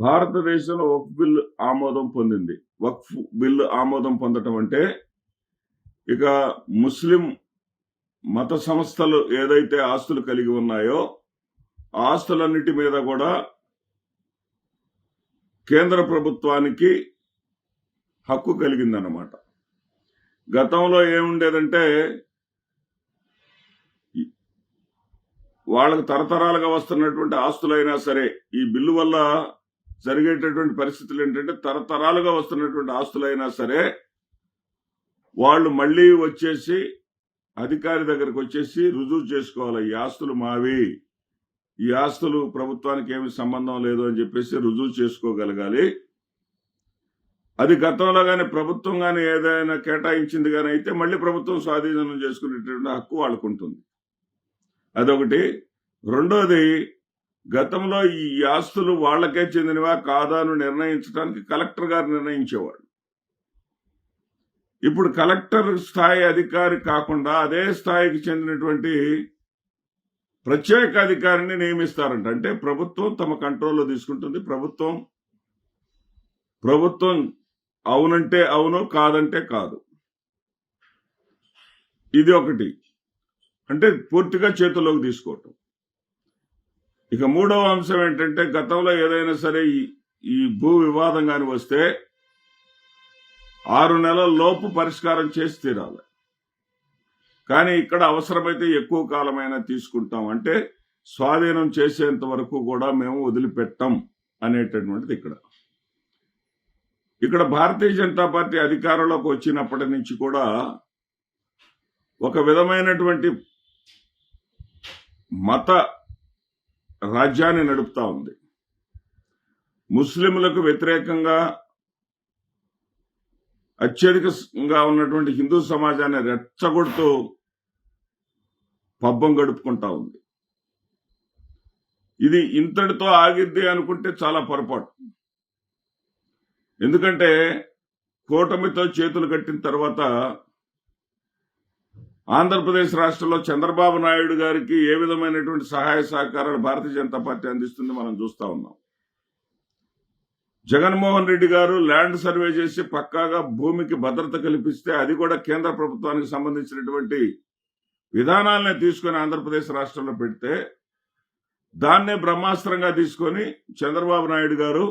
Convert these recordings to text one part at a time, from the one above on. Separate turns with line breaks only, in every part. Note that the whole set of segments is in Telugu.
భారతదేశంలో వక్ఫ్ బిల్లు ఆమోదం పొందింది. వక్ఫ్ బిల్లు ఆమోదం పొందటం అంటే ఇక ముస్లిం మత సంస్థలు ఏదైతే ఆస్తులు కలిగి ఉన్నాయో ఆస్తులన్నిటి మీద కూడా కేంద్ర ప్రభుత్వానికి హక్కు కలిగిందన్నమాట. గతంలో ఏముండేదంటే వాళ్ళకు తరతరాలుగా వస్తున్నటువంటి ఆస్తులైనా సరే ఈ బిల్లు వల్ల జరిగేటటువంటి పరిస్థితులు ఏంటంటే తరతరాలుగా వస్తున్నటువంటి ఆస్తులైనా సరే వాళ్ళు మళ్ళీ వచ్చేసి అధికారి దగ్గరకు వచ్చేసి రుజువు చేసుకోవాలి, ఈ ఆస్తులు మావి, ఈ ఆస్తులు ప్రభుత్వానికి ఏమి సంబంధం లేదు అని చెప్పేసి రుజువు చేసుకోగలగాలి. అది గతంలో కానీ ప్రభుత్వం కానీ ఏదైనా కేటాయించింది కానీ అయితే మళ్ళీ ప్రభుత్వం స్వాధీనం చేసుకునేటువంటి హక్కు వాళ్ళకు ఉంటుంది. అదొకటి. రెండోది, గతంలో ఈ ఆస్తులు వాళ్ళకే చెందినవా కాదా అని నిర్ణయించడానికి కలెక్టర్ గారు నిర్ణయించేవాడు. ఇప్పుడు కలెక్టర్ స్థాయి అధికారి కాకుండా అదే స్థాయికి చెందినటువంటి ప్రత్యేక అధికారిని నియమిస్తారంట. అంటే ప్రభుత్వం తమ కంట్రోల్లో తీసుకుంటుంది. ప్రభుత్వం అవునంటే అవును, కాదంటే కాదు. ఇది ఒకటి. అంటే పూర్తిగా చేతుల్లోకి తీసుకోవటం. ఇక మూడవ అంశం ఏంటంటే గతంలో ఏదైనా సరే ఈ భూ వివాదం కానీ వస్తే 6 నెలల లోపు పరిష్కారం చేసి తీరాలి. కానీ ఇక్కడ అవసరమైతే ఎక్కువ కాలమైనా తీసుకుంటాం, అంటే స్వాధీనం చేసేంత వరకు కూడా మేము వదిలిపెట్టాం అనేటటువంటిది ఇక్కడ భారతీయ జనతా పార్టీ అధికారంలోకి వచ్చినప్పటి నుంచి కూడా ఒక విధమైనటువంటి మత రాజ్యాన్ని నడుపుతా ఉంది. ముస్లింలకు వ్యతిరేకంగా అత్యధికంగా ఉన్నటువంటి హిందూ సమాజాన్ని రెచ్చగొడుతూ పబ్బం గడుపుకుంటా ఉంది. ఇది ఇంతటితో ఆగిద్ది అనుకుంటే చాలా పొరపాటు. ఎందుకంటే కూటమితో చేతులు కట్టిన తర్వాత ఆంధ్రప్రదేశ్ రాష్ట్రంలో చంద్రబాబు నాయుడు గారికి ఏ విధమైనటువంటి సహాయ సహకారాలు భారతీయ జనతా పార్టీ అందిస్తుంది మనం చూస్తా ఉన్నాం. జగన్మోహన్ రెడ్డి గారు ల్యాండ్ సర్వే చేసి పక్కాగా భూమికి భద్రత కల్పిస్తే అది కూడా కేంద్ర ప్రభుత్వానికి సంబంధించినటువంటి విధానాలనే తీసుకొని ఆంధ్రప్రదేశ్ రాష్ట్రంలో పెడితే దాన్నే బ్రహ్మాస్త్రంగా తీసుకొని చంద్రబాబు నాయుడు గారు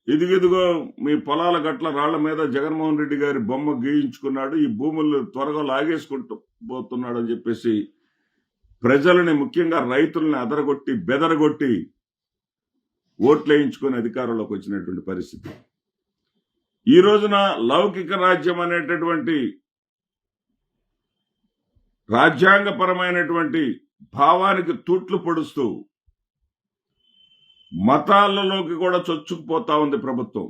ఇదిగిదిగో మీ పొలాల గట్ల రాళ్ల మీద జగన్మోహన్ రెడ్డి గారి బొమ్మ గీయించుకున్నాడు, ఈ భూములు త్వరగా లాగేసుకుంటూ పోతున్నాడు అని చెప్పేసి ప్రజలని, ముఖ్యంగా రైతుల్ని అదరగొట్టి బెదరగొట్టి ఓట్లేయించుకుని అధికారంలోకి వచ్చినటువంటి పరిస్థితి. ఈ రోజున లౌకిక రాజ్యం అనేటటువంటి రాజ్యాంగపరమైనటువంటి భావానికి తూట్లు పొడుస్తూ మతాలలోకి కూడా చొచ్చుకుపోతా ఉంది ప్రభుత్వం.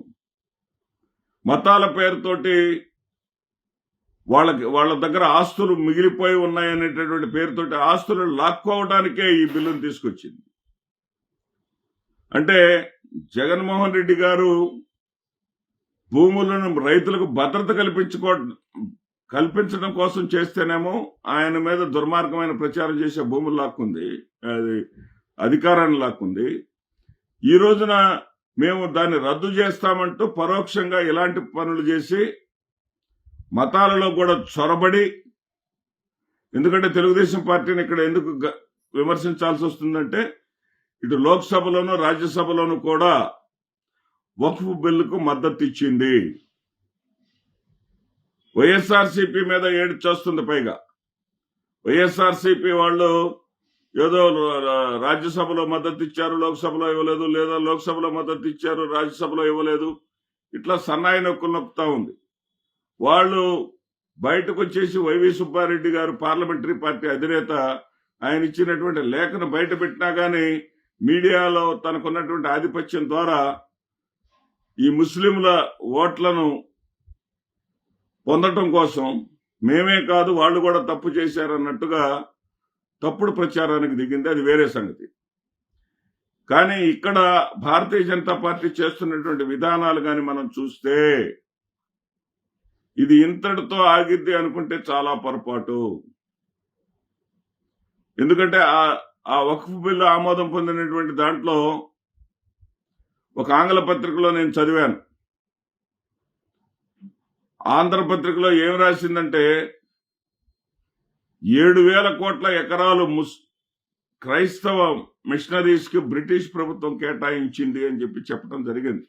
మతాల పేరుతోటి వాళ్ళ దగ్గర ఆస్తులు మిగిలిపోయి ఉన్నాయనేటటువంటి పేరుతోటి ఆస్తులు లాక్కోవడానికే ఈ బిల్లును తీసుకొచ్చింది. అంటే జగన్మోహన్ రెడ్డి గారు భూములను రైతులకు భద్రత కల్పించడం కోసం చేస్తేనేమో ఆయన మీద దుర్మార్గమైన ప్రచారం చేసే భూములు లాక్కుంది, అది అధికారాన్ని లాక్కుంది. ఈ రోజున మేము దాన్ని రద్దు చేస్తామంటూ పరోక్షంగా ఇలాంటి పనులు చేసి మతాలలో కూడా చొరబడి, ఎందుకంటే తెలుగుదేశం పార్టీని ఇక్కడ ఎందుకు విమర్శించాల్సి వస్తుందంటే ఇటు లోక్సభలోనూ రాజ్యసభలోనూ కూడా వక్ఫ్ బిల్లుకు మద్దతు ఇచ్చింది. వైఎస్ఆర్సీపీ మీద ఏడ్చొస్తుంది. పైగా వైఎస్ఆర్సీపీ వాళ్ళు ఏదో రాజ్యసభలో మద్దతు ఇచ్చారు, లోక్సభలో ఇవ్వలేదు, లేదా లోక్సభలో మద్దతు ఇచ్చారు, రాజ్యసభలో ఇవ్వలేదు, ఇట్లా సన్నాయి నొక్కులు నొక్కుతా ఉంది. వాళ్ళు బయటకు వచ్చేసి వైవి సుబ్బారెడ్డి గారు పార్లమెంటరీ పార్టీ అధినేత ఆయన ఇచ్చినటువంటి లేఖను బయట పెట్టినా గానీ మీడియాలో తనకున్నటువంటి ఆధిపత్యం ద్వారా ఈ ముస్లింల ఓట్లను పొందటం కోసం మేమే కాదు వాళ్ళు కూడా తప్పు చేశారన్నట్టుగా తప్పుడు ప్రచారానికి దిగింది. అది వేరే సంగతి. కానీ ఇక్కడ భారతీయ జనతా పార్టీ చేస్తున్నటువంటి విధానాలు కానీ మనం చూస్తే ఇది ఇంతటితో ఆగిద్ది అనుకుంటే చాలా పొరపాటు. ఎందుకంటే ఆ వక్ఫ్ బిల్లు ఆమోదం పొందినటువంటి దాంట్లో ఒక ఆంగ్ల పత్రికలో నేను చదివాను. ఆంధ్రపత్రికలో ఏం రాసిందంటే 7,000 కోట్ల ఎకరాలు క్రైస్తవ మిషనరీస్ కి బ్రిటిష్ ప్రభుత్వం కేటాయించింది అని చెప్పడం జరిగింది.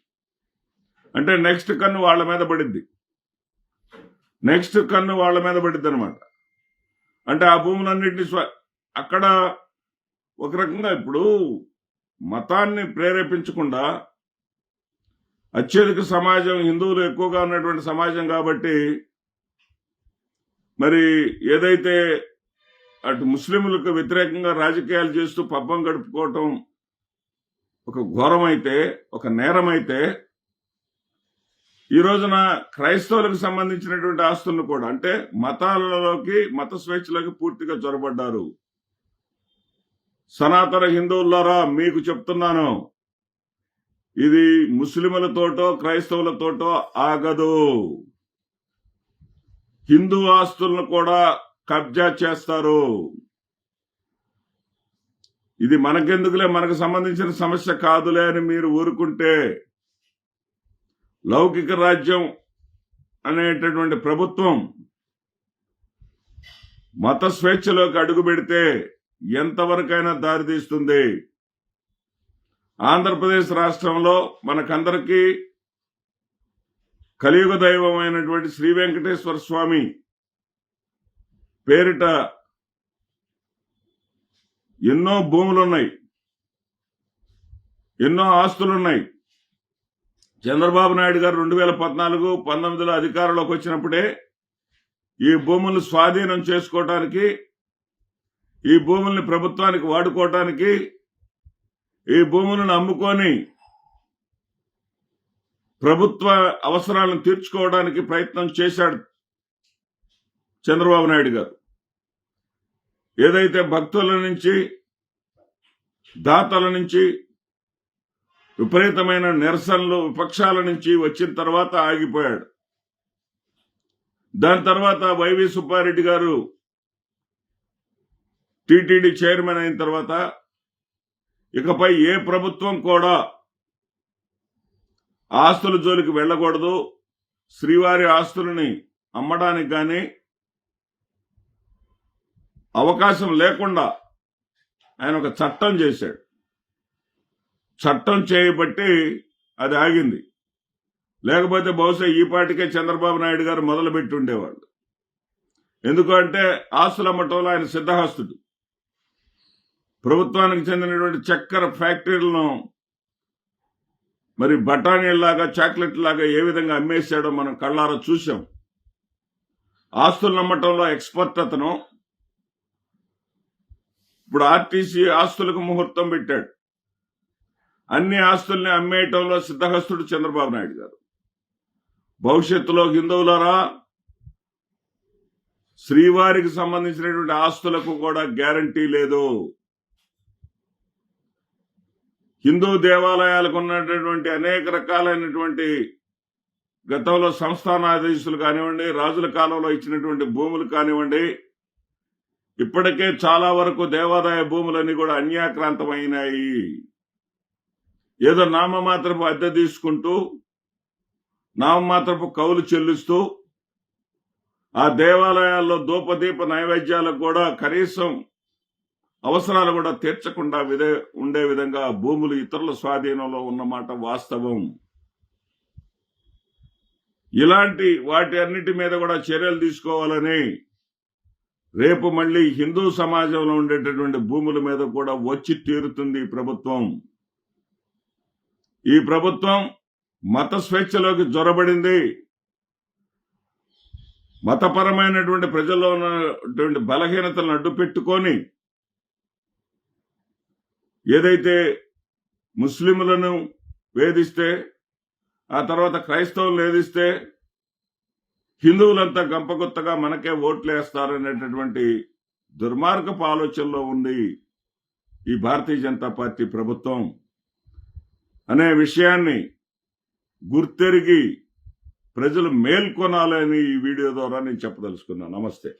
అంటే నెక్స్ట్ కన్ను వాళ్ళ మీద పడిద్ది అనమాట. అంటే ఆ భూములన్నింటినీ అక్కడ ఒక రకంగా ఇప్పుడు మతాన్ని ప్రేరేపించకుండా, అత్యధిక సమాజం హిందువులు ఎక్కువగా ఉన్నటువంటి సమాజం కాబట్టి మరి ఏదైతే అటు ముస్లింలకు వ్యతిరేకంగా రాజకీయాలు చేస్తూ పబ్బం గడుపుకోవటం ఒక ఘోరమైతే, ఒక నేరమైతే, ఈ రోజున క్రైస్తవులకు సంబంధించినటువంటి ఆస్తులను కూడా, అంటే మతాలలోకి, మత స్వేచ్ఛలోకి పూర్తిగా చొరబడ్డారు. సనాతన హిందువులారా మీకు చెప్తున్నాను, ఇది ముస్లింలతోటో క్రైస్తవులతోటో ఆగదు. హిందూ ఆస్తులను కూడా కబ్జా చేస్తారు. ఇది మనకెందుకులే, మనకు సంబంధించిన సమస్య కాదులే అని మీరు ఊరుకుంటే, లౌకిక రాజ్యం అనేటటువంటి ప్రభుత్వం మత స్వేచ్ఛలోకి అడుగు పెడితే ఎంతవరకైనా దారితీస్తుంది. ఆంధ్రప్రదేశ్ రాష్ట్రంలో మనకందరికీ కలియుగ దైవమైనటువంటి శ్రీ వెంకటేశ్వర స్వామి పేరిట ఎన్నో భూములున్నాయి, ఎన్నో ఆస్తులున్నాయి. చంద్రబాబు నాయుడు గారు 2014-19లో అధికారంలోకి వచ్చినప్పుడే ఈ భూములను స్వాధీనం చేసుకోవటానికి, ఈ భూముల్ని ప్రభుత్వానికి వాడుకోవటానికి, ఈ భూములను అమ్ముకొని ప్రభుత్వ అవసరాలను తీర్చుకోవడానికి ప్రయత్నం చేశాడు చంద్రబాబు నాయుడు గారు. ఏదైతే భక్తుల నుంచి, దాతల నుంచి విపరీతమైన నిరసనలు విపక్షాల నుంచి వచ్చిన తర్వాత ఆగిపోయాడు. దాని తర్వాత వైవి సుబ్బారెడ్డి గారు టీటీడీ చైర్మన్ అయిన తర్వాత ఇకపై ఏ ప్రభుత్వం కూడా ఆస్తుల జోలికి వెళ్ళకూడదు, శ్రీవారి ఆస్తులని అమ్మడానికి కానీ అవకాశం లేకుండా ఆయన ఒక చట్టం చేశాడు. చట్టం చేయబట్టి అది ఆగింది. లేకపోతే బహుశా ఈ పాటికే చంద్రబాబు నాయుడు గారు మొదలుపెట్టి ఉండేవాళ్ళు. ఎందుకంటే ఆస్తులు అమ్మటంలో ఆయన సిద్ధహస్తుడు. ప్రభుత్వానికి చెందినటువంటి చక్కెర ఫ్యాక్టరీలను మరి బఠానీలాగా, చాక్లెట్ లాగా ఏ విధంగా అమ్మేశాడో మనం కళ్ళారా చూసాం. ఆస్తులు అమ్మటంలో ఎక్స్పర్ట్ అతను. ఇప్పుడు ఆర్టీసీ ఆస్తులకు ముహూర్తం పెట్టాడు. అన్ని ఆస్తుల్ని అమ్మేయటంలో సిద్ధహస్తుడు చంద్రబాబు నాయుడు గారు. భవిష్యత్తులో హిందువులారా, శ్రీవారికి సంబంధించినటువంటి ఆస్తులకు కూడా గ్యారంటీ లేదు. హిందూ దేవాలయాలకు ఉన్నటువంటి అనేక రకాలైనటువంటి గతంలో సంస్థానాధీశులు కానివ్వండి, రాజుల కాలంలో ఇచ్చినటువంటి భూములు కానివ్వండి, ఇప్పటికే చాలా వరకు దేవాదాయ భూములన్నీ కూడా అన్యాక్రాంతమైనాయి. ఏదో నామమాత్రపు అద్దె తీసుకుంటూ, నామమాత్రపు కౌలు చెల్లిస్తూ, ఆ దేవాలయాల్లో ధూపదీప నైవేద్యాలకు కూడా కనీసం అవసరాలు కూడా తీర్చకుండా ఉండే విధంగా భూములు ఇతరుల స్వాధీనంలో ఉన్నమాట వాస్తవం. ఇలాంటి వాటి అన్నిటి మీద కూడా చర్యలు తీసుకోవాలని రేపు మళ్ళీ హిందూ సమాజంలో ఉండేటటువంటి భూముల మీద కూడా వచ్చి తీరుతుంది ఈ ప్రభుత్వం. ఈ ప్రభుత్వం మత స్వేచ్ఛలోకి జొరబడింది. మతపరమైనటువంటి ప్రజల్లో ఉన్నటువంటి బలహీనతలను అడ్డుపెట్టుకొని ఏదైతే ముస్లింలను వేధిస్తే, ఆ తర్వాత క్రైస్తవులను వేధిస్తే, హిందువులంతా గంపగుత్తగా మనకే ఓట్లేస్తారనేటటువంటి దుర్మార్గపు ఆలోచనలో ఉంది ఈ భారతీయ జనతా పార్టీ ప్రభుత్వం అనే విషయాన్ని గుర్తెరిగి ప్రజలు మేల్కొనాలని ఈ వీడియో ద్వారా నేను చెప్పదలుచుకున్నాను. నమస్తే.